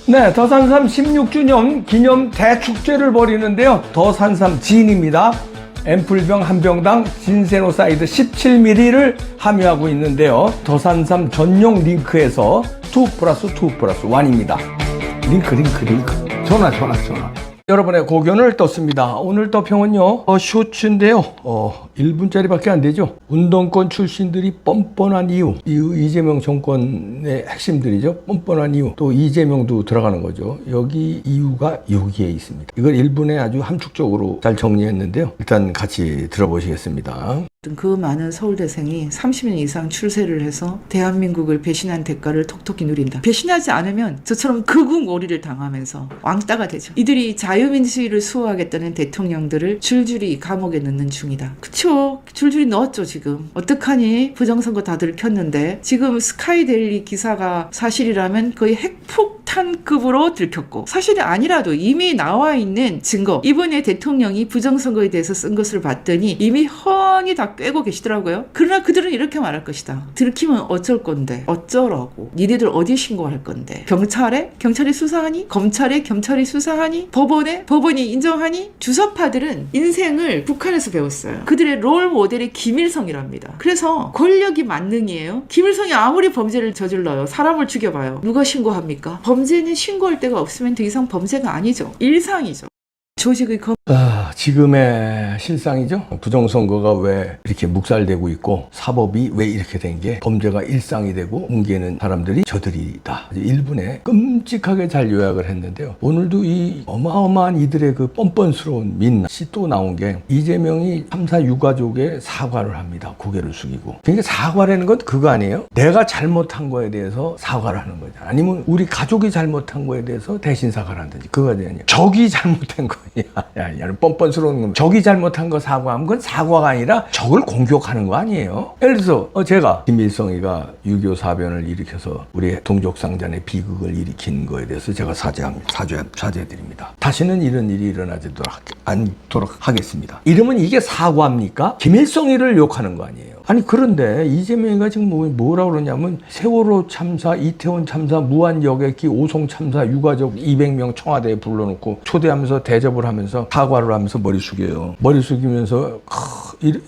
네, 더산삼 16주년 기념 대축제를 벌이는데요. 더산삼 진입니다. 앰플병 한 병당 진세노사이드 17ml를 함유하고 있는데요. 더산삼 전용 링크에서 2+2+1입니다. 링크. 전화. 여러분의 고견을 떴습니다. 오늘 떠평은요, 쇼츠인데요. 1분짜리밖에 안 되죠. 운동권 출신들이 뻔뻔한 이유. 이재명 정권의 핵심들이죠. 뻔뻔한 이유. 또 이재명도 들어가는 거죠. 여기 이유가 여기에 있습니다. 이걸 1분에 아주 함축적으로 잘 정리했는데요. 일단 같이 들어보시겠습니다. 그 많은 서울대생이 30년 이상 출세를 해서 대한민국을 배신한 대가를 톡톡히 누린다. 배신하지 않으면 저처럼 극우몰이를 당하면서 왕따가 되죠. 이들이 자유민주주의를 수호하겠다는 대통령들을 줄줄이 감옥에 넣는 중이다. 그쵸? 줄줄이 넣었죠 지금. 어떡하니? 부정선거 다 들켰는데 지금 스카이데일리 기사가 사실이라면 거의 핵폭탄급으로 들켰고, 사실이 아니라도 이미 나와 있는 증거, 이번에 대통령이 부정선거에 대해서 쓴 것을 봤더니 이미 훤히 다 꿰고 계시더라고요. 그러나 그들은 이렇게 말할 것이다. 들키면 어쩔 건데, 어쩌라고. 니네들 어디 신고할 건데. 경찰에? 경찰이 수사하니? 검찰에? 겸찰이 수사하니? 법원에? 법원이 인정하니? 주사파들은 인생을 북한에서 배웠어요. 그들의 롤 모델이 김일성이랍니다. 그래서 권력이 만능이에요. 김일성이 아무리 범죄를 저질러요, 사람을 죽여봐요, 누가 신고합니까? 범죄는 신고할 데가 없으면 더 이상 범죄가 아니죠. 일상이죠. 조직의 지금의 실상이죠. 부정선거가 왜 이렇게 묵살되고 있고 사법이 왜 이렇게 된 게 범죄가 일상이 되고 뭉개는 사람들이 저들이다. 1분에 끔찍하게 잘 요약을 했는데요. 오늘도 이 어마어마한 이들의 그 뻔뻔스러운 민낯이 또 나온 게, 이재명이 3사 유가족에 사과를 합니다. 고개를 숙이고. 그러니까 사과라는 건 그거 아니에요? 내가 잘못한 거에 대해서 사과를 하는 거죠. 아니면 우리 가족이 잘못한 거에 대해서 대신 사과를 한다든지. 그거 아니에요. 적이 잘못한 거예요. 야, 뻔뻔스러운 건, 적이 잘못한 거 사과하면 그건 사과가 아니라 적을 공격하는 거 아니에요? 예를 들어서 제가 김일성이가 유교 사변을 일으켜서 우리 동족상잔의 비극을 일으킨 거에 대해서 제가 사죄드립니다. 다시는 이런 일이 일어나지 않도록 하겠습니다. 이러면 이게 사과입니까? 김일성이를 욕하는 거 아니에요? 아니, 그런데 이재명이가 지금 뭐라고 그러냐면, 세월호 참사, 이태원 참사, 무한 여객기, 오송 참사 유가족 200명 청와대에 불러놓고 초대하면서 대접을 하면서 사과를 하면서 머리 숙여요. 머리 숙이면서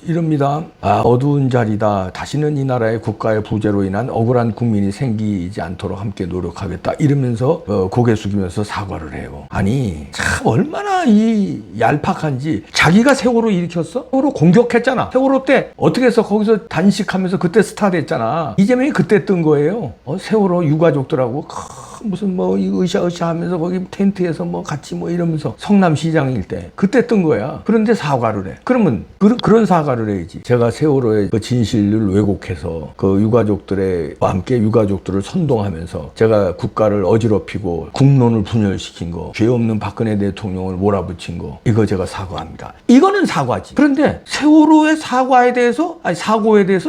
이럽니다. 어두운 자리다. 다시는 이 나라의 국가의 부재로 인한 억울한 국민이 생기지 않도록 함께 노력하겠다. 이러면서 고개 숙이면서 사과를 해요. 아니, 참 얼마나 이 얄팍한지. 자기가 세월호 일으켰어? 세월호 공격했잖아. 세월호 때 어떻게 해서 거기서 단식하면서 그때 스타 됐잖아. 이재명이 그때 뜬 거예요. 세월호 유가족들하고 무슨 으쌰으쌰 하면서 거기 텐트에서 같이 이러면서 성남시장일 때 그때 뜬 거야. 그런데 사과를 해. 그러면 그런 사과를 해야지. 제가 세월호의 그 진실을 왜곡해서 그 유가족들과 함께 유가족들을 선동하면서 제가 국가를 어지럽히고 국론을 분열시킨 거, 죄 없는 박근혜 대통령을 몰아붙인 거, 이거 제가 사과합니다. 이거는 사과지. 그런데 세월호의 사고에 대해서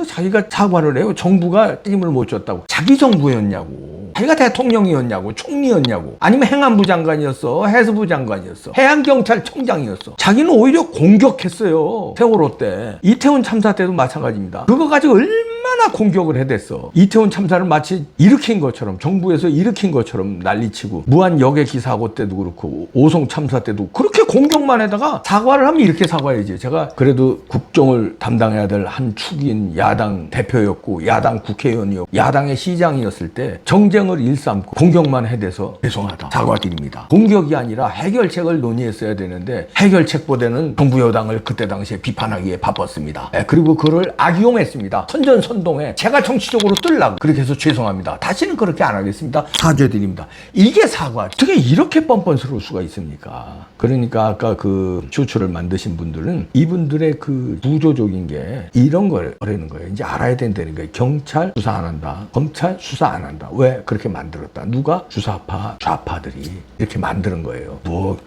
자기가 사과를 해요. 정부가 책임을 못 졌다고. 자기 정부였냐고. 자기가 대통령이었냐고, 총리였냐고, 아니면 행안부 장관이었어, 해수부 장관이었어, 해양경찰청장이었어. 자기는 오히려 공격했어요. 세월호 때. 이태원 참사 때도 마찬가지입니다. 그거 가지고 얼마나 공격을 해댔어. 이태원 참사를 마치 일으킨 것처럼, 정부에서 일으킨 것처럼 난리치고, 무한 여객기 사고 때도 그렇고 오송 참사 때도 그렇게 공격만 해다가 사과를 하면 이렇게 사과해야지. 제가 그래도 국정을 담당해야 될 한 축인 야당 대표였고 야당 국회의원이었고 야당의 시장이었을 때 정쟁을 일삼고 공격만 해대서 죄송하다, 사과드립니다. 공격이 아니라 해결책을 논의했어야 되는데 해결책보다는 정부 여당을 그때 당시에 비판하기에 바빴습니다. 그리고 그를 악용했습니다. 선전선동해 제가 정치적으로 뜰라고. 그렇게 해서 죄송합니다. 다시는 그렇게 안 하겠습니다. 사죄드립니다. 이게 사과. 어떻게 이렇게 뻔뻔스러울 수가 있습니까? 그러니까 아까 그 쇼츠를 만드신 분들은 이분들의 그 구조적인 게 이런 거라는 거예요. 이제 알아야 된다는 거예요. 경찰 수사 안 한다. 검찰 수사 안 한다. 왜 그렇게 만들었다? 누가? 주사파, 좌파들이 이렇게 만드는 거예요.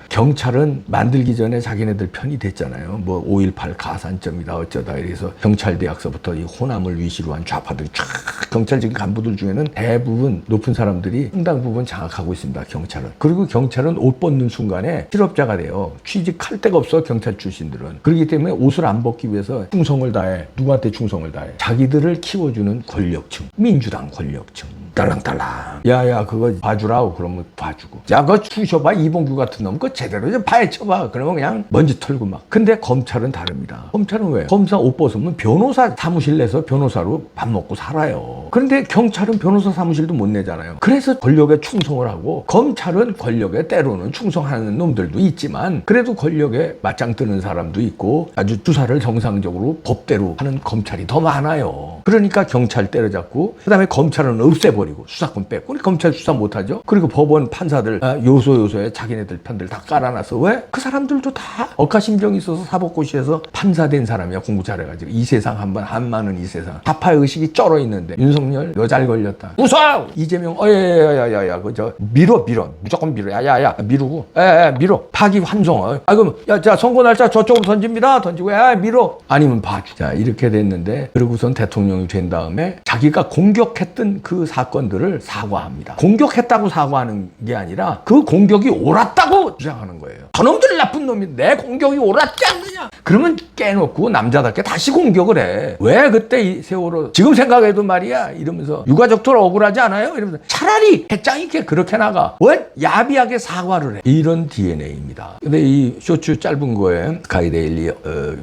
경찰은 만들기 전에 자기네들 편이 됐잖아요. 5.18 가산점이다 어쩌다 이래서 경찰대학서부터 이 호남을 위시로 한 좌파들이 쫙, 경찰직 간부들 중에는 대부분 높은 사람들이 상당 부분 장악하고 있습니다. 경찰은. 그리고 경찰은 옷 벗는 순간에 실업자가 돼요. 취직할 데가 없어, 경찰 출신들은. 그렇기 때문에 옷을 안 벗기 위해서 충성을 다해. 누구한테 충성을 다해? 자기들을 키워주는 권력층, 민주당 권력층. 딸랑딸랑. 야야 그거 봐주라고 그러면 봐주고. 야 그거 쑤셔봐 이봉규 같은 놈 그거 제대로 좀 파헤쳐봐. 그러면 그냥 먼지 털고 막. 근데 검찰은 다릅니다. 검찰은 왜? 검사 옷 벗으면 변호사 사무실 내서 변호사로 밥 먹고 살아요. 그런데 경찰은 변호사 사무실도 못 내잖아요. 그래서 권력에 충성을 하고 검찰은 권력에 때로는 충성하는 놈들도 있지만 그래도 권력에 맞짱 뜨는 사람도 있고 아주 수사를 정상적으로 법대로 하는 검찰이 더 많아요. 그러니까 경찰 때려잡고 그다음에 검찰은 없애버리고 수사권 뺏고 우리 검찰 수사 못하죠. 그리고 법원 판사들 요소요소에 자기네들 편들 다 깔아놔서 왜? 그 사람들도 다 억하심정이 있어서 사법고시에서 판사된 사람이야. 공부 잘해가지고 이 세상 한마는 이 세상 타파의식이 쩔어 있는데 윤석열 너 잘 걸렸다. 웃어! 이재명 야야야야야 그저 밀어 무조건 밀어 야야야 미루고 밀어 파기 환송 그럼 자 선거 날짜 저쪽으로 던집니다. 던지고 밀어 아니면 봐주. 자 이렇게 됐는데 그러고선 대통령이 된 다음에 자기가 공격했던 그 사건들을 사과합니다. 공격했다고 사과하는 게 아니라 그 공격이 옳았다고 주장하는 거예요. 저놈들 나쁜 놈이 내 공격이 옳았지 않느냐. 그러면 깨놓고 남자답게 다시 공격을 해. 왜 그때 이 세월호 지금 생각해도 말이야 이러면서 유가족들 억울하지 않아요? 이러면서 차라리 배짱 있게 그렇게 나가. 왜 야비하게 사과를 해. 이런 DNA입니다. 근데 이 쇼츠 짧은 거에 스카이데일리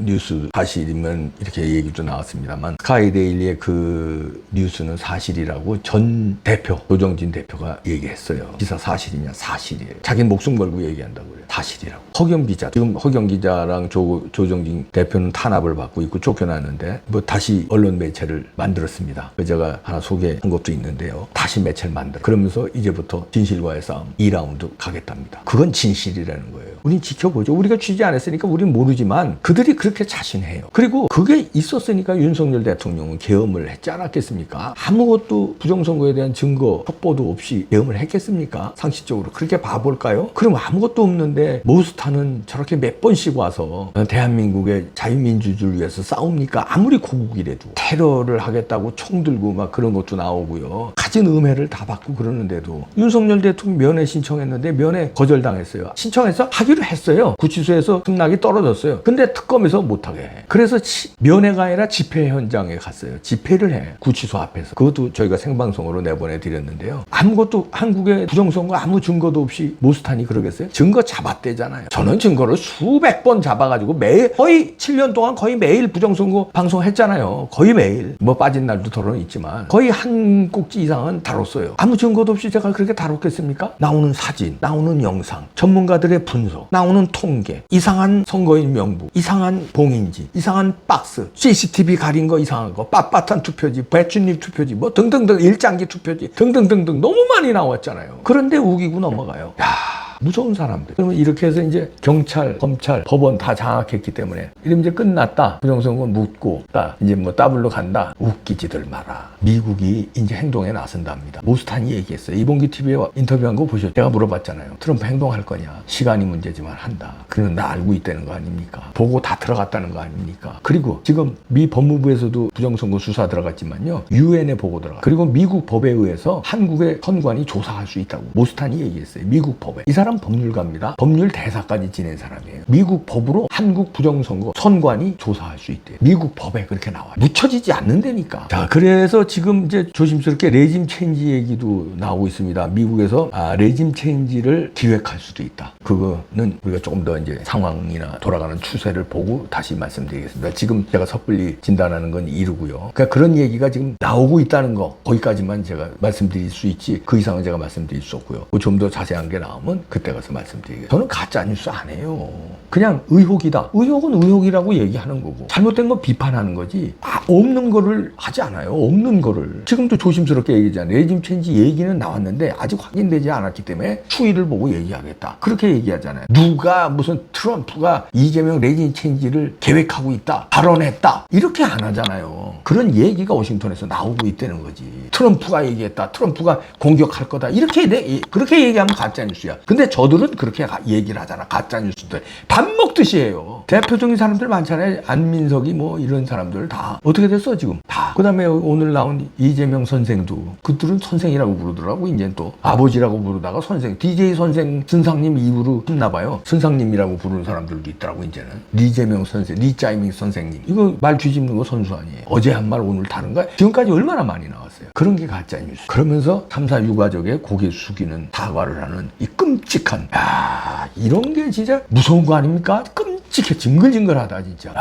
뉴스 사실이면 이렇게 얘기도 나왔습니다만 스카이데일리의 그 뉴스는 사실이라고 전 대표 조정진 대표가 얘기했어요. 기사 사실이냐? 사실이에요. 자기는 목숨 걸고 얘기한다고 그래요. 사실이라고. 허경 기자 지금 허경 기자랑 조정진 대표는 탄압을 받고 있고 쫓겨났는데 뭐 다시 언론 매체를 만들었습니다. 제가 하나 소개한 것도 있는데요. 다시 매체를 만들어. 그러면서 이제부터 진실과의 싸움 2라운드 가겠답니다. 그건 진실이라는 거예요. 우린 지켜보죠. 우리가 취재 안 했으니까 우린 모르지만 그들이 그렇게 자신해요. 그리고 그게 있었으니까 윤석열 대통령은 계엄을 했지 않았겠습니까? 아무것도 부정선거에 대한 증거, 촉보도 없이 계엄을 했겠습니까? 상식적으로 그렇게 봐볼까요? 그럼 아무것도 없는데 모스타는 저렇게 몇 번씩 와서 대한민국의 자유민주주의를 위해서 싸웁니까? 아무리 고국이라도 테러를 하겠다고 총 들고 막 그런 것도 나오고요. 가진 음해를 다 받고 그러는데도 윤석열 대통령 면회 신청했는데 면회 거절당했어요. 신청해서 하기로 했어요. 구치소에서 승낙이 떨어졌어요. 근데 특검에서 못하게 해. 그래서 면회가 아니라 집회 현장에 갔어요. 집회를 해. 구치소 앞에서. 그것도 저희가 생방송으로 내보내드렸는데요. 아무것도 한국의 부정선거 아무 증거도 없이 모스탄이 그러겠어요? 증거 잡았대잖아요. 저는 증거를 수백 번 잡아가지고 매일 거의 7년 동안 거의 매일 부정선거 방송했잖아요. 거의 매일. 뭐 빠진 날도 덜어 있지만 거의 한 꼭지 이상은 다뤘어요. 아무 증거도 없이 제가 그렇게 다뤘겠습니까? 나오는 사진, 나오는 영상, 전문가들의 분석, 나오는 통계, 이상한 선거인 명부, 이상한 봉인지, 이상한 박스, CCTV 가린 거 이상한 거, 빳빳한 투표지, 배춧잎 투표지, 뭐 등등등 일장기 투표지 등등등등 너무 많이 나왔잖아요. 그런데 우기고 넘어가요. 무서운 사람들. 그러면 이렇게 해서 이제 경찰, 검찰, 법원 다 장악했기 때문에 이러면 이제 끝났다. 부정선거 묻고 이제 뭐 더블로 간다. 웃기지들 마라. 미국이 이제 행동에 나선답니다. 모스탄이 얘기했어요. 이봉기 TV에 인터뷰한 거 보셨죠? 제가 물어봤잖아요. 트럼프 행동할 거냐? 시간이 문제지만 한다. 그건 나 알고 있다는 거 아닙니까? 보고 다 들어갔다는 거 아닙니까? 그리고 지금 미 법무부에서도 부정선거 수사 들어갔지만요. 유엔에 보고 들어가. 그리고 미국 법에 의해서 한국의 선관위 조사할 수 있다고 모스탄이 얘기했어요. 미국 법에. 이 사람 법률가입니다. 법률 대사까지 지낸 사람이에요. 미국 법으로 한국 부정선거 선관위 조사할 수 있대요. 미국 법에 그렇게 나와요. 묻혀지지 않는다니까. 자, 그래서 지금 이제 조심스럽게 레짐 체인지 얘기도 나오고 있습니다. 미국에서 레짐 체인지를 기획할 수도 있다. 그거는 우리가 조금 더 이제 상황이나 돌아가는 추세를 보고 다시 말씀드리겠습니다. 지금 제가 섣불리 진단하는 건 이르고요. 그러니까 그런 얘기가 지금 나오고 있다는 거 거기까지만 제가 말씀드릴 수 있지 그 이상은 제가 말씀드릴 수 없고요. 좀 더 자세한 게 나오면 그때 가서 말씀드리겠습니다. 저는 가짜 뉴스 안 해요. 그냥 의혹이다. 의혹은 의혹이라고 얘기하는 거고 잘못된 거 비판하는 거지 없는 거를 하지 않아요. 없는 거를. 지금도 조심스럽게 얘기하잖아요. 레짐 체인지 얘기는 나왔는데 아직 확인되지 않았기 때문에 추이를 보고 얘기하겠다. 그렇게 얘기하잖아요. 누가 무슨 트럼프가 이재명 레짐 체인지를 계획하고 있다. 발언했다. 이렇게 안 하잖아요. 그런 얘기가 워싱턴에서 나오고 있다는 거지. 트럼프가 얘기했다. 트럼프가 공격할 거다. 그렇게 얘기하면 가짜 뉴스야. 근데 저들은 그렇게 얘기를 하잖아. 가짜 뉴스들. 밥 먹듯이 해요. 대표적인 사람들 많잖아요. 안민석이 뭐 이런 사람들 다 어떻게 됐어 지금 다. 그다음에 오늘 나온 이재명 선생도 그들은 선생이라고 부르더라고. 이제 또 아버지라고 부르다가 선생. DJ 선생 선상님 이후로 했나 봐요. 선상님이라고 부르는 사람들도 있더라고. 이제는 리재명 선생, 리짜이밍 선생님. 이거 말 뒤집는 거 선수 아니에요. 어제 한 말 오늘 다른가? 지금까지 얼마나 많이 나왔어요. 그런 게 가짜 뉴스. 그러면서 3사 유가족의 고개 숙이는 사과를 하는 이 끔찍한, 야, 이런 게 진짜 무서운 거 아닙니까? 끔찍해. 징글징글하다 진짜.